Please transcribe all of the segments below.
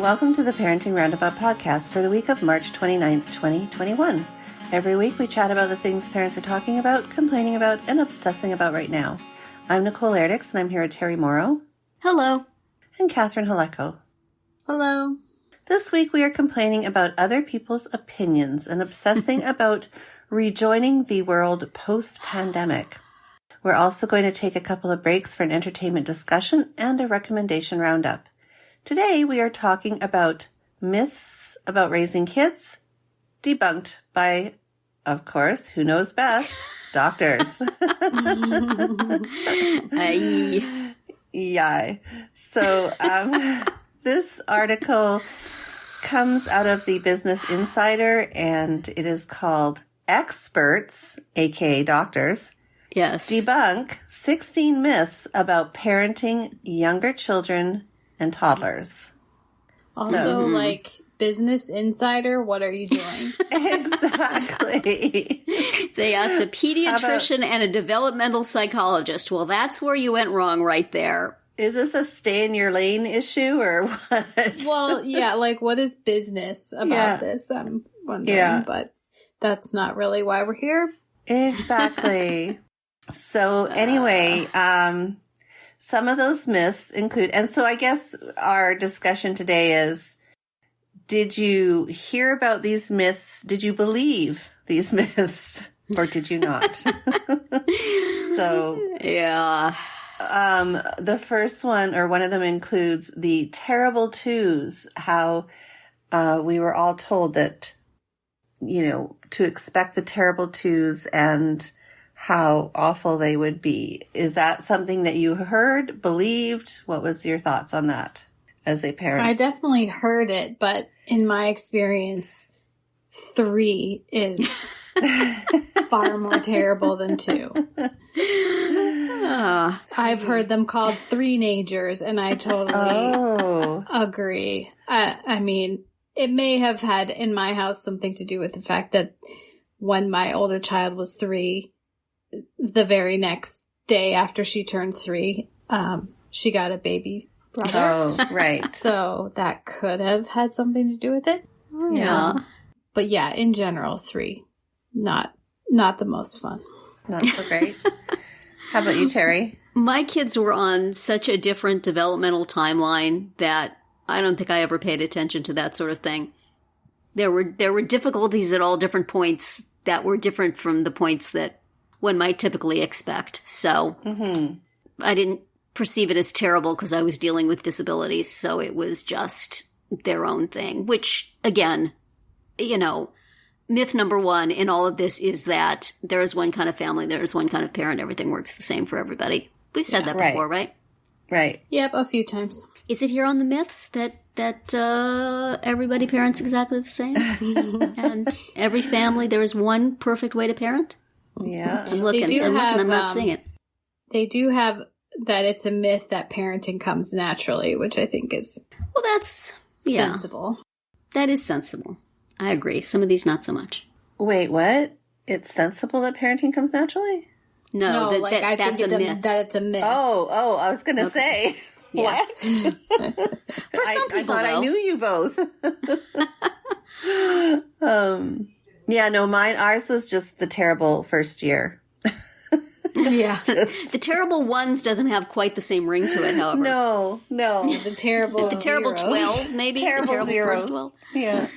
welcome to the Parenting Roundabout podcast for the week of March 29th, 2021. Every week we chat about the things parents are talking about, complaining about, and obsessing about right now. I'm Nicole Erdix, and I'm here with Terry Morrow. Hello. And Catherine Haleko. Hello. This week we are complaining about other people's opinions and obsessing about rejoining the world post-pandemic. We're also going to take a couple of breaks for an entertainment discussion and a recommendation roundup. Today we are talking about myths about raising kids, debunked by, of course, who knows best? Doctors. Yeah. So this article comes out of the Business Insider, and it is called Experts, aka Doctors, Yes. Debunk 16 Myths About Parenting Younger Children and Toddlers. Also, like, Business Insider, what are you doing? Exactly. They asked a pediatrician and a developmental psychologist. Well, that's where you went wrong right there. Is this a stay in your lane issue or what? Well, yeah, like, what is business about this? I'm wondering, but that's not really why we're here. Exactly. So anyway, some of those myths include, and so I guess our discussion today is, did you hear about these myths? Did you believe these myths? Or did you not? So, yeah. The first one, or one of them, includes the terrible twos, how we were all told that, you know, to expect the terrible twos and how awful they would be. Is that something that you heard, believed? What was your thoughts on that as a parent? I definitely heard it, but in my experience, 3 is far more terrible than 2. I've heard them called 3-nagers, and I totally agree. I mean, it may have had in my house something to do with the fact that when my older child was 3, the very next day after she turned 3, she got a baby brother. Oh, right. So that could have had something to do with it. Yeah. But yeah, in general, 3, not the most fun. Not so great. How about you, Terry? My kids were on such a different developmental timeline that I don't think I ever paid attention to that sort of thing. There were difficulties at all different points that were different from the points that one might typically expect. So I didn't perceive it as terrible because I was dealing with disabilities. So it was just their own thing, which, again, you know, myth number 1 in all of this is that there is one kind of family, there is one kind of parent, everything works the same for everybody. We've said that before, right? Right. Yep, a few times. Is it here on the myths that everybody parents exactly the same? And every family, there is one perfect way to parent? Yeah. I'm looking, I'm not seeing it. They do have that it's a myth that parenting comes naturally, which I think is that's sensible. That is sensible. I agree. Some of these, not so much. Wait, what? It's sensible that parenting comes naturally? No, I that's think a myth. that it's a myth. Oh, I was going to say. Yeah. What? For some people, I thought though. I knew you both. Yeah, no, ours was just the terrible first year. Yeah. The terrible ones doesn't have quite the same ring to it, however. No. The terrible The terrible zeros. 12, maybe? Terrible the terrible zeros. first 12? Yeah.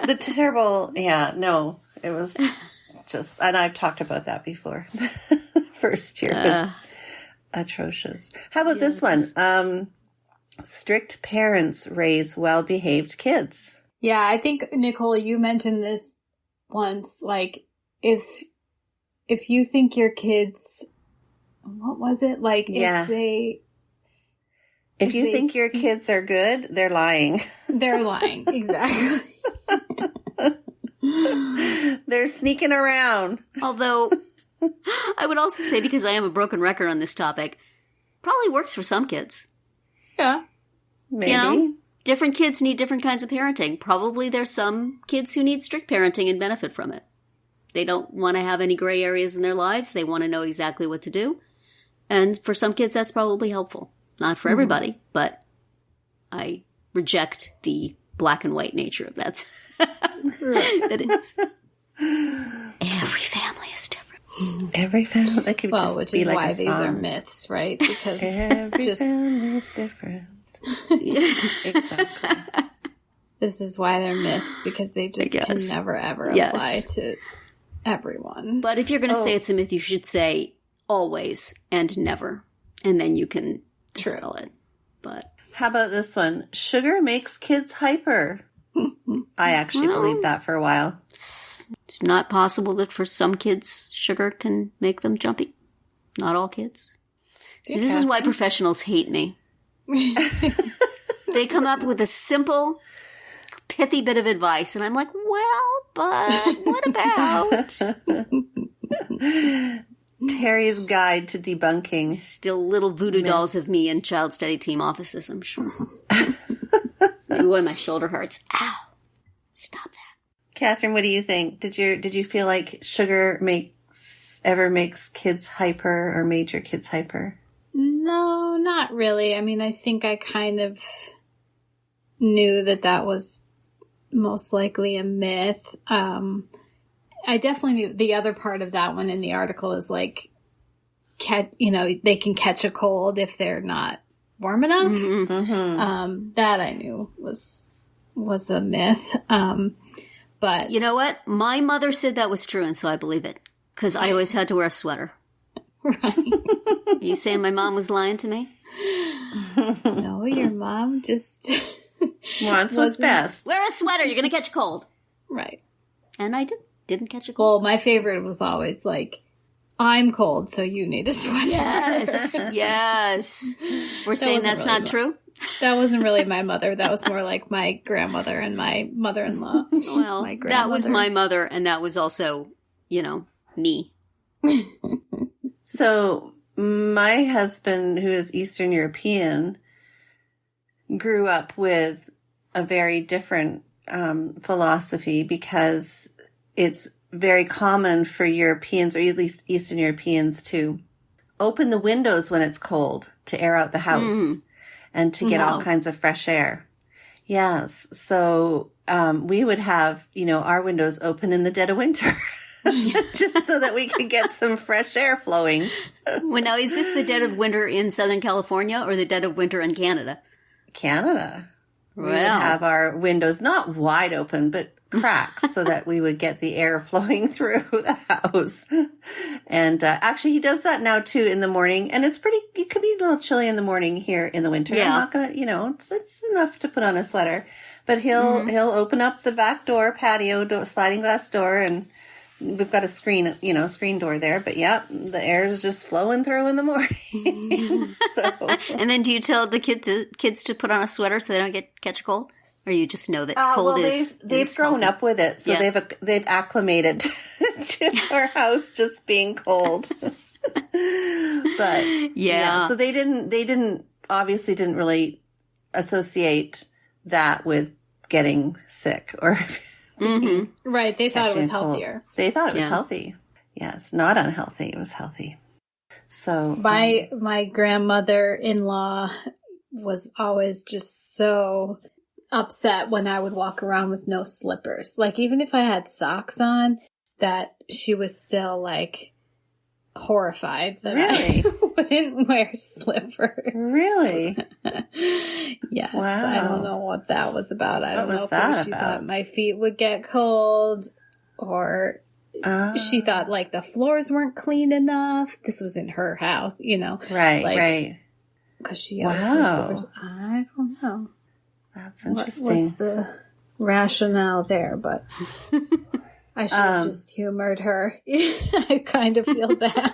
The terrible, no, it was just, and I've talked about that before. First year was atrocious. How about this one? Strict parents raise well-behaved kids. Yeah, I think, Nicole, you mentioned this once, like, if you think your kids, what was it? Like, If you think your kids are good, they're lying. They're lying, exactly. They're sneaking around. Although, I would also say, because I am a broken record on this topic, probably works for some kids. Yeah. Maybe. You know? Different kids need different kinds of parenting. Probably there's some kids who need strict parenting and benefit from it. They don't want to have any gray areas in their lives. They want to know exactly what to do. And for some kids, that's probably helpful. Not for everybody, but I reject the black and white nature of that. That is. Every family is different. Every family, that could just which be is like why a these are song. myths, right? Because Every family is different. Exactly. this is why they're myths, because they just can never ever apply to everyone. But if you're going to say it's a myth, you should say always and never, and then you can dispel it. But how about this one? Sugar makes kids hyper. I actually believed that for a while. It's not possible that for some kids, sugar can make them jumpy. Not all kids. See, this is why professionals hate me. They come up with a simple, pithy bit of advice, and I'm like, well, but what about? Terry's Guide to Debunking. Still little voodoo dolls of me in child study team offices, I'm sure. Ooh, and my shoulder hurts. Ow. Stop that. Catherine, what do you think? Did you feel like sugar ever makes kids hyper or made your kids hyper? No, not really. I mean, I think I kind of knew that was most likely a myth. I definitely knew the other part of that one in the article is like, they can catch a cold if they're not warm enough. Mm-hmm. Mm-hmm. That I knew was a myth. But you know what? My mother said that was true, and so I believe it because I always had to wear a sweater. Right. Are you saying my mom was lying to me? No, your mom just wants what's best. Wear a sweater. You're going to catch a cold. Right. And I didn't catch a cold. Well, my favorite was always like, I'm cold, so you need a sweater. Yes. We're saying that's really not true? That wasn't really my mother. That was more like my grandmother and my mother-in-law. Well, that was my mother, and that was also, me. So my husband, who is Eastern European, grew up with a very different philosophy because it's very common for Europeans, or at least Eastern Europeans, to open the windows when it's cold to air out the house and to get all kinds of fresh air. Yes. So we would have, our windows open in the dead of winter. Just so that we could get some fresh air flowing. Well, now, is this the dead of winter in Southern California or the dead of winter in Canada? Canada. Well. We would have our windows not wide open, but cracks so that we would get the air flowing through the house. And actually, he does that now, too, in the morning. And it could be a little chilly in the morning here in the winter. Yeah. I'm not going to, it's enough to put on a sweater. But he'll open up the back door, patio door, sliding glass door, and we've got a screen door there, but the air is just flowing through in the morning. And then do you tell the kids to put on a sweater so they don't catch a cold? Or you just know that cold is they've grown up with it, so they've acclimated to our house just being cold. But so they obviously didn't really associate that with getting sick or right. They thought it was healthier. They thought it was healthy. Yes, not unhealthy. It was healthy. So my grandmother-in-law was always just so upset when I would walk around with no slippers. Like, even if I had socks on, that she was still like horrified that I wouldn't wear slippers. Really? Yes. Wow. I don't know what that was about. I don't know if she thought my feet would get cold, or she thought like the floors weren't clean enough. This was in her house, Right. Because she always wears slippers. I don't know. That's interesting. What's the rationale there? But I should have just humored her. I kind of feel bad.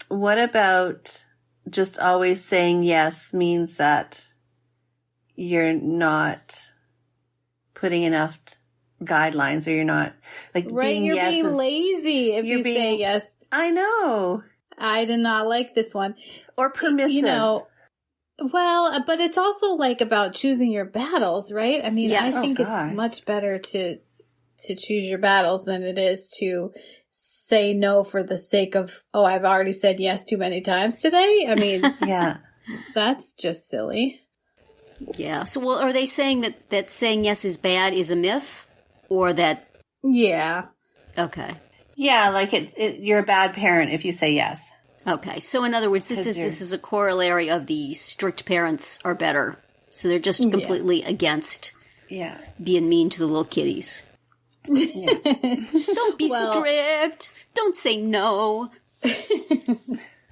What about just always saying yes means that you're not putting enough guidelines, or you're not being you're yes being lazy if you say yes. I know. I did not like this one. Or permissive. Well, but it's also about choosing your battles, right? I mean, I think it's much better to choose your battles than it is to say no for the sake of, oh, I've already said yes too many times today. I mean, Yeah. that's just silly. Yeah. So, well, are they saying that saying yes is bad is a myth? Or that... Yeah. Okay. Yeah, like you're a bad parent if you say yes. Okay. So, in other words, this is a corollary of the strict parents are better. So they're just completely against being mean to the little kiddies. Yeah. Don't be strict. Don't say no.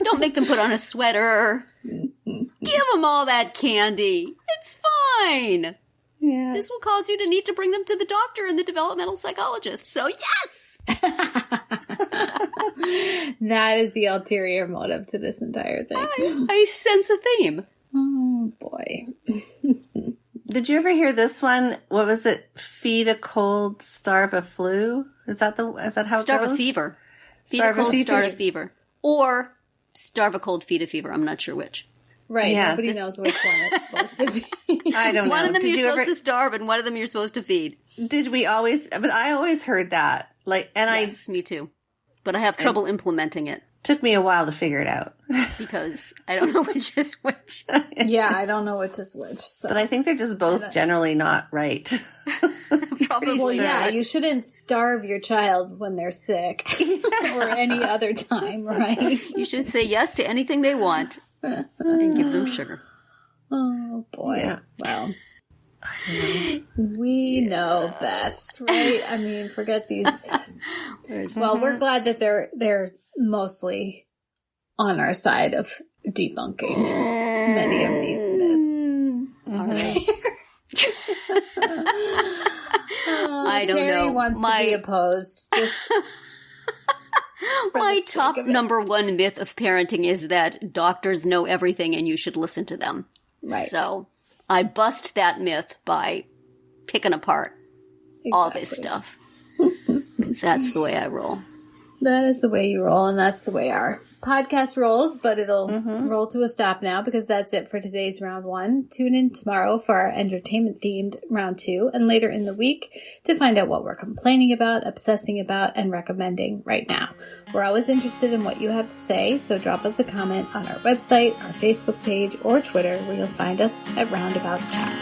Don't make them put on a sweater. Give them all that candy. It's fine. Yeah. This will cause you to need to bring them to the doctor and the developmental psychologist. So, yes! That is the ulterior motive to this entire thing. I sense a theme. Oh, boy. Did you ever hear this one? What was it? Feed a cold, starve a flu? Is that how it goes? Starve a fever. Feed a cold, starve a fever. Or starve a cold, feed a fever. I'm not sure which. Right. Yeah. Nobody knows which one it's supposed to be. I don't know. One of them you're supposed to starve and one of them you're supposed to feed. Did we always? But I always heard that. Yes, me too. But I have trouble implementing it. Took me a while to figure it out. Because I don't know which is which. Yeah, I don't know which is which. So. But I think they're just both generally not right. Probably. Well, yeah, you shouldn't starve your child when they're sick or any other time, right? You should say yes to anything they want and give them sugar. Oh, boy. Yeah. Well, we know best, right? I mean, forget these. Well, we're glad that they're mostly on our side of debunking many of these myths. I don't Terry know. wants to be opposed. Just my top number one myth of parenting is that doctors know everything and you should listen to them. Right. So I bust that myth by picking apart all this stuff. Because that's the way I roll. That is the way you roll, and that's the way our podcast rolls, but it'll roll to a stop now because that's it for today's round 1. Tune in tomorrow for our entertainment-themed round 2, and later in the week to find out what we're complaining about, obsessing about, and recommending right now. We're always interested in what you have to say, so drop us a comment on our website, our Facebook page, or Twitter, where you'll find us at Roundabout Chat.